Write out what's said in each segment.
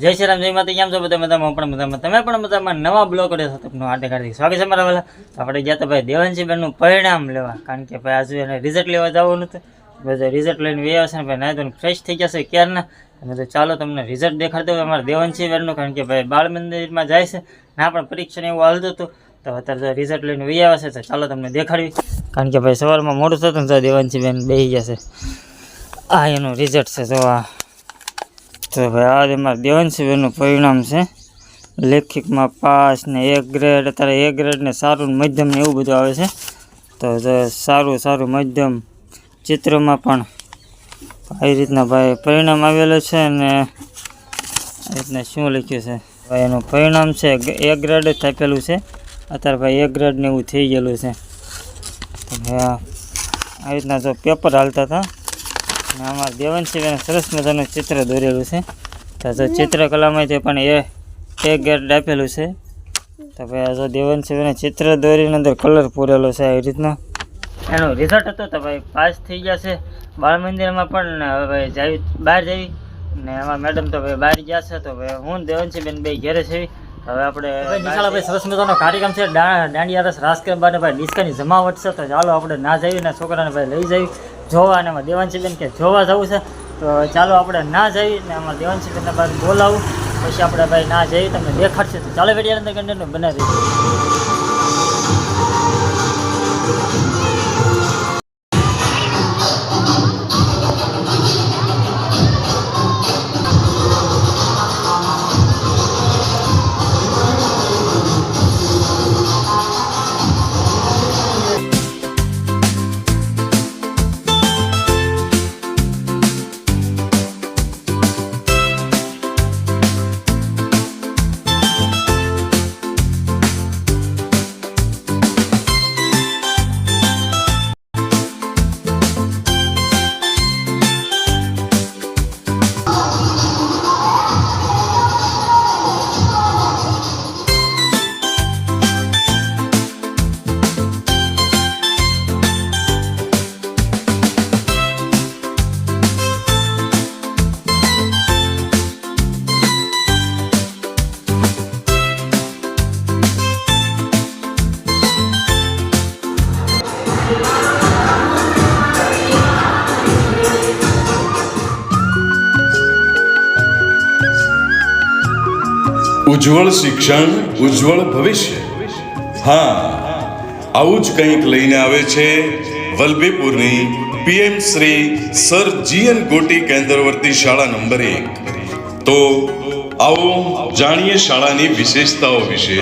જય શ્રી રામ, જય માતા. કેમ છો બધા? મજામાં? પણ મજામાં. તમે પણ મજામાં? નવા બ્લોગ કરે છો તમને હાર્દિક હાર્દિક સ્વાગત છે મારા વાલા. આપણે ગયા હતા ભાઈ દેવાંશીબેનનું પરિણામ લેવા, કારણ કે ભાઈ આજે એને રિઝલ્ટ લેવા જવાનું હતું. બધા રિઝલ્ટ લઈને વ્યા છે ને ભાઈ, નાય તો ફ્રેશ થઈ જશે ક્યારના. અને તો ચાલો તમને રિઝલ્ટ દેખાડતો હોય અમારા દેવાંશીબેનનું, કારણ કે ભાઈ બાળ મંદિરમાં જાય છે ના, પણ પરીક્ષાને એવું હાલતું હતું. તો અત્યારે રિઝલ્ટ લઈને વ્યા છે, તો ચાલો તમને દેખાડવી. કારણ કે ભાઈ સવારમાં મોડું થતું ને તો દેવાંશીબેન બેસી જશે. આ એનું રિઝલ્ટ છે. તો આ તો ભાઈ આ અમારા દેવાંશીબેનનું પરિણામ છે. લેખિતમાં પાસ ને A ગ્રેડ, અત્યારે A ગ્રેડ ને સારું મધ્યમ ને એવું બધું આવે છે. તો સારું મધ્યમ, ચિત્રમાં પણ આવી રીતના ભાઈ પરિણામ આવેલું છે. ને આ રીતના શું લખ્યું છે ભાઈ, એનું પરિણામ છે A ગ્રેડ જ આપેલું છે. અત્યારે ભાઈ A ગ્રેડ ને એવું થઈ ગયેલું છે. તો ભાઈ આ રીતના જો પેપર હાલતા હતા. અમારા દેવાંશીબેને સરસ મજાનું ચિત્ર દોરેલું છે. તો જો ચિત્રકલામાંથી પણ A ગ્રેડ આપેલું છે. તો ભાઈ જો દેવાંશીબેને ચિત્ર દોરીને અંદર કલર પૂરેલો છે. આવી રીતનો એનો રિઝલ્ટ હતો. તો ભાઈ પાસ થઈ ગયા છે. બાળ મંદિરમાં પણ હવે જાવી બહાર જવી ને અમારા મેડમ તો ભાઈ બહાર ગયા છે. તો ભાઈ હું દેવાંશીબેન બે ઘેરે છે. હવે આપણે નિશાળા સરસ મજાનો કાર્યક્રમ છે, દાંડિયા રસ રાસ કરવા ભાઈ ડિસ્કાની જમાવટ છે. તો ચાલો આપણે ના જઈએ ને છોકરાને ભાઈ લઈ જઈએ જોવા. અને એમાં દેવાંશીબેન કે જોવા જવું છે, તો ચાલો આપણે ના જઈએ ને અમારા દેવાંશીબેનને બાદ બોલાવું, પછી આપણે ભાઈ ના જઈએ તમને દેખાડશે. તો ચાલો વિડીયો અંદર કન્ટેન્ટ બનાવી ઉજ્જવળ શિક્ષણ, ઉજ્જવળ ભવિષ્ય. હા, આવું જ કંઈક લઈને આવે છે વલભીપુરની PM શ્રી સર GN ગોટી કેન્દ્રવર્તી શાળા નંબર 1. તો આવો જાણીએ શાળાની વિશેષતાઓ વિશે.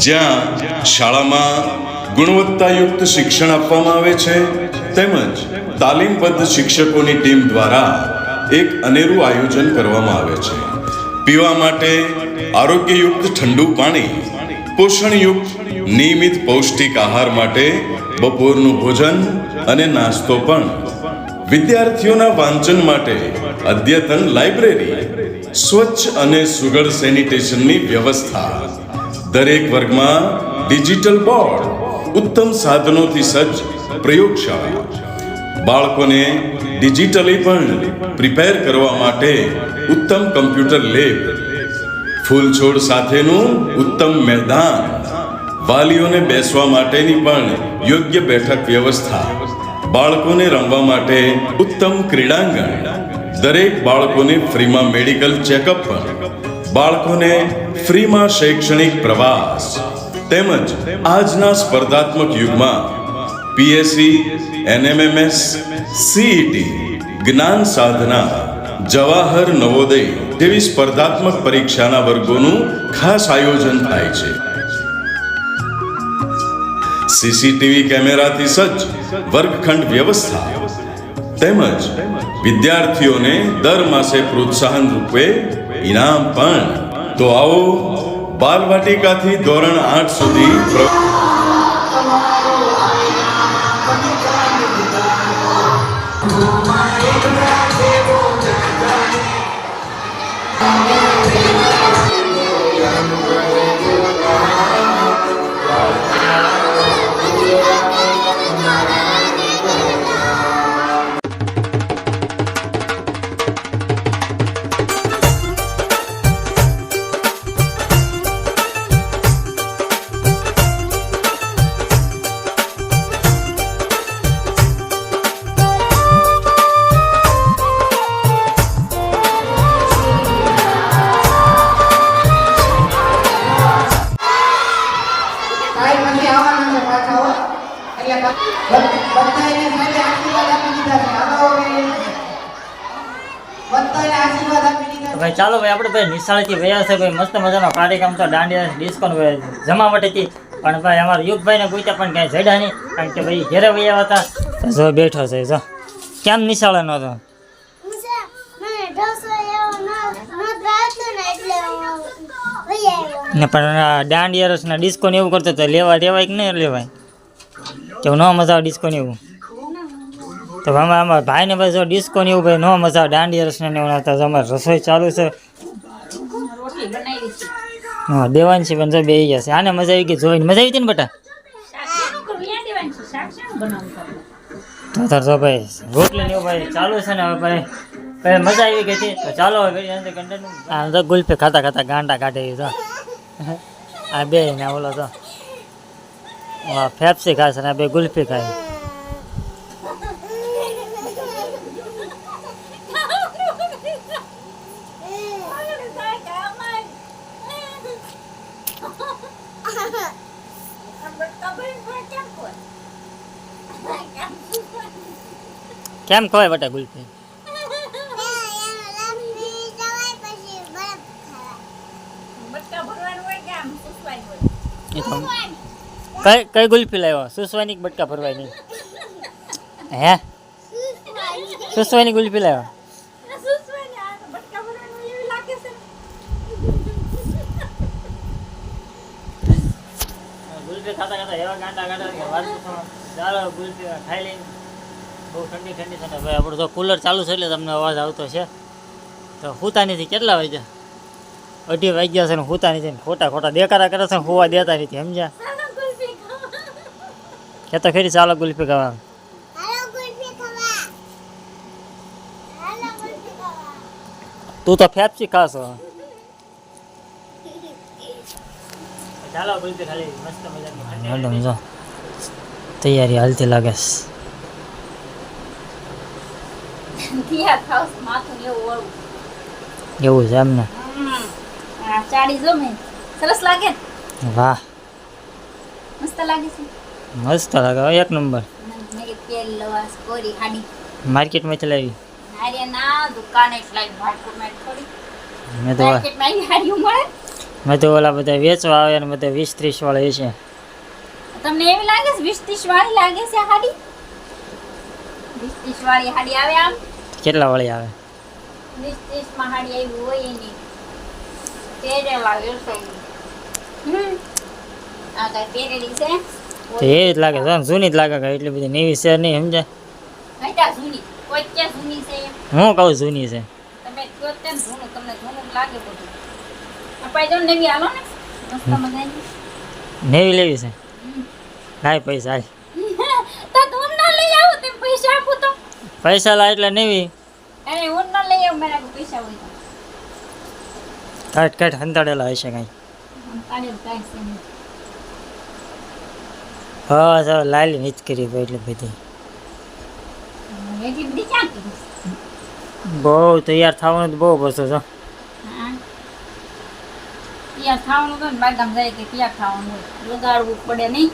જ્યાં શાળામાં ગુણવત્તાયુક્ત શિક્ષણ આપવામાં આવે છે, તેમજ તાલીમબદ્ધ શિક્ષકોની ટીમ દ્વારા એક અનેરું આયોજન કરવામાં આવે છે. પીવા માટે આરોગ્યયુક્ત ઠંડુ પાણી, પોષણયુક્ત નિયમિત પૌષ્ટિક આહાર માટે બપોરનું ભોજન અને નાસ્તો પણ, વિદ્યાર્થીઓના વાંચન માટે અદ્યતન લાઇબ્રેરી, સ્વચ્છ અને સુઘડ સેનિટેશનની વ્યવસ્થા, દરેક વર્ગમાં ડિજિટલ બોર્ડ, ઉત્તમ સાધનોથી સજ્જ પ્રયોગશાળા, બાળકોને ડિજિટલી પણ પ્રિપેર કરવા માટે ઉત્તમ કમ્પ્યુટર લેબ, ફૂલ છોડ સાથેનું ઉત્તમ મેદાન, વાલીઓને બેસવા માટેની પણ યોગ્ય બેઠક વ્યવસ્થા, બાળકોને રમવા માટે ઉત્તમ ક્રીડાંગણ, દરેક બાળકોને ફ્રીમાં મેડિકલ ચેકઅપ પણ, બાળકોને ફ્રીમાં શૈક્ષણિક પ્રવાસ, તેમજ આજના સ્પર્ધાત્મક યુગમાં PSC, NMMS, CET, જ્ઞાન સાધના, જવાહર નવોદય જેવી સ્પર્ધાત્મક પરીક્ષાના વર્ગોનું ખાસ આયોજન થાય છે. CCTV કેમેરાથી સજ્જ વર્ગખંડ વ્યવસ્થા, તેમજ વિદ્યાર્થીઓને દર માસે પ્રોત્સાહન રૂપે ઇનામ પણ. તો આવો બાલવાટિકાથી ધોરણ 8 સુધી ભાઈ ચાલો ભાઈ આપણે ભાઈ નિશાળેથી વયા છે ભાઈ મસ્ત મજાનો કાર્યક્રમ તો દાંડિયા ડિસ્કોન જમાવટ હતી પણ ભાઈ અમારા યુગભાઈને પૂછ્યા પણ કાંઈ જડ્યા નહીં કારણ કે ભાઈ ઘેરે વયા હતા તો જો બેઠો છે જો કેમ નિશાળે નહોતો ને પણ દાંડિયા રસના ડિસ્કો ને એવું કરતો તો લેવા દેવાય કે નહીં લેવાય કે ન મજા આવે ડિસ્કો ને એવું તો આમાં ભાઈને ભાઈ જો ડિસ્કો ને એવું ભાઈ ન મજા આવે દાંડિયા રસને એવું આવતા અમારે રસોઈ ચાલુ છે હા દેવાની છે પણ જો બે ગયા છે આને મજા આવી ગઈ જોઈને મજા આવી હતી ને બેટા તો તાર જો ભાઈ રોટલી ને એવું ભાઈ ચાલુ છે ને હવે ભાઈ કઈ મજા આવી ગઈ હતી તો ચાલો હવે આ તો ગુલ્ફી ખાતા ખાતા ગાંડા કાઢે તો આ બે ને ઓલો તો ફેપ્સી ખાય છે ને આ બે ગુલ્ફી ખાય કેમ ખવાય બટા ગુલ્ફી કઈ કઈ ગુલ્ફી લાવ્યો સુસવાની બટકા ભરવાય નહીં હે સુસવાની ગુલ્ફી લાવ્યો ગુલ્ફી ખાતા ખાતા એવા ગાંડા ગાંડા ચાલો ગુલ્ફી ખાઈ લઈને બહુ ઠંડી ઠંડી છે ને ભાઈ આપણું તો કુલર ચાલુ છે એટલે તમને અવાજ આવતો છે તો હુતા નથી કેટલા વાગ્યા 2:30 વાગ્યા છે ને હુતા નથી ખોટા ખોટા દેખાડા કરે છે ને હોવા દેતા નથી સમજ્યા કે તો ખરી ચાલો ગુલ્ફી ખાવા તું તો ફેપ્સી ખાશો ચાલો ગુલ્ફી ખાલી મસ્ત મજાની મેડમ જો તૈયારી હાલતી લાગે એવું છે એમને સરસ લાગે વાહ મસ્ત લાગે છે મસ્ત લાગે એક નંબર તેલ લવાસ કોરી હાડી માર્કેટમાં ચલાવી અરે ના દુકાને લાઈ માર્કેટમાં થોડી મેં તો માર્કેટમાં હાડીઓ મળે મેં તો ઓલા બધા વેચવા આવે ને બધા 20-30 વાળા છે તમને એવી લાગે છે 20-30 વાળી લાગે છે હાડી 20-30 વાળી હાડી આવે આમ કેટલા વાળી આવે 20-30 માં હાડી આવી હોય એની પહેરેલા વેરસો આ કઈ પહેરેલી છે તો એ જ લાગે છે જૂની જ લાગે કે એટલી બધી નવી છે નહીં સમજાય કઈટા જૂની કોઈ ક્યાં જૂની છે હું કહું જૂની છે તમે કહો તેમ જૂનું તમને જૂનું લાગે બધું અપાઈ જો નવી હાલો ને મસ્ત મજાની નેવી લેવી છે લાય પૈસા હાલ તો તું ના લઈ આવો તે પૈસા આપો તો પૈસા લાય એટલે નેવી અરે હું ના લઈ આવું મારા પૈસા હોય તો કાટ કાટ હંતાડેલા હશે કાંઈ કાઢે કાઈ છે નહીં હા સર લાલી નીચ કરી ભાઈ એટલે બધી એટલી બધી ક્યાં કરી બહુ તૈયાર થવાનું તો બહુ બસો છો હા તૈયાર થવાનું તો ને બાગામ જાય કે તૈયાર થવાનું હોય લગાડવું પડે નહીં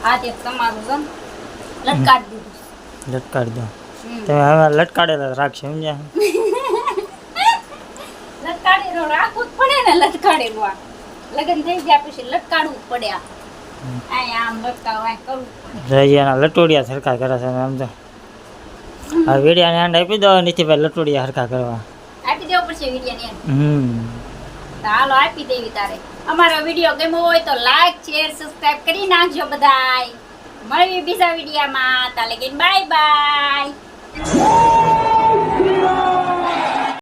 આ તે તમારું છે લટકાડી દીધું લટકાડી દો તમે હવે લટકાડેલા રાખશો સમજ્યા લટકાડેલો રાખવું જ પડે ને લટકાડેલું આ લગન થઈ ગયા પછી લટકાડવું જ પડે આ આમ લટકાવ આ કરવું પડે રૈયાના લટોડિયા સરખા કરે છે આમ તો આ વેડિયાને હાંડ આપી દો નથી ભાઈ લટોડિયા સરખા કરવા આપી દેવો પડશે વિડીયોને હમ તો હાલો આપી દેવી તારે અમારો વિડીયો ગમ્યો હોય તો લાઈક શેર સબસ્ક્રાઇબ કરી નાખજો બધાય મળીએ બીજા વિડીયોમાં તાલે કે બાય બાય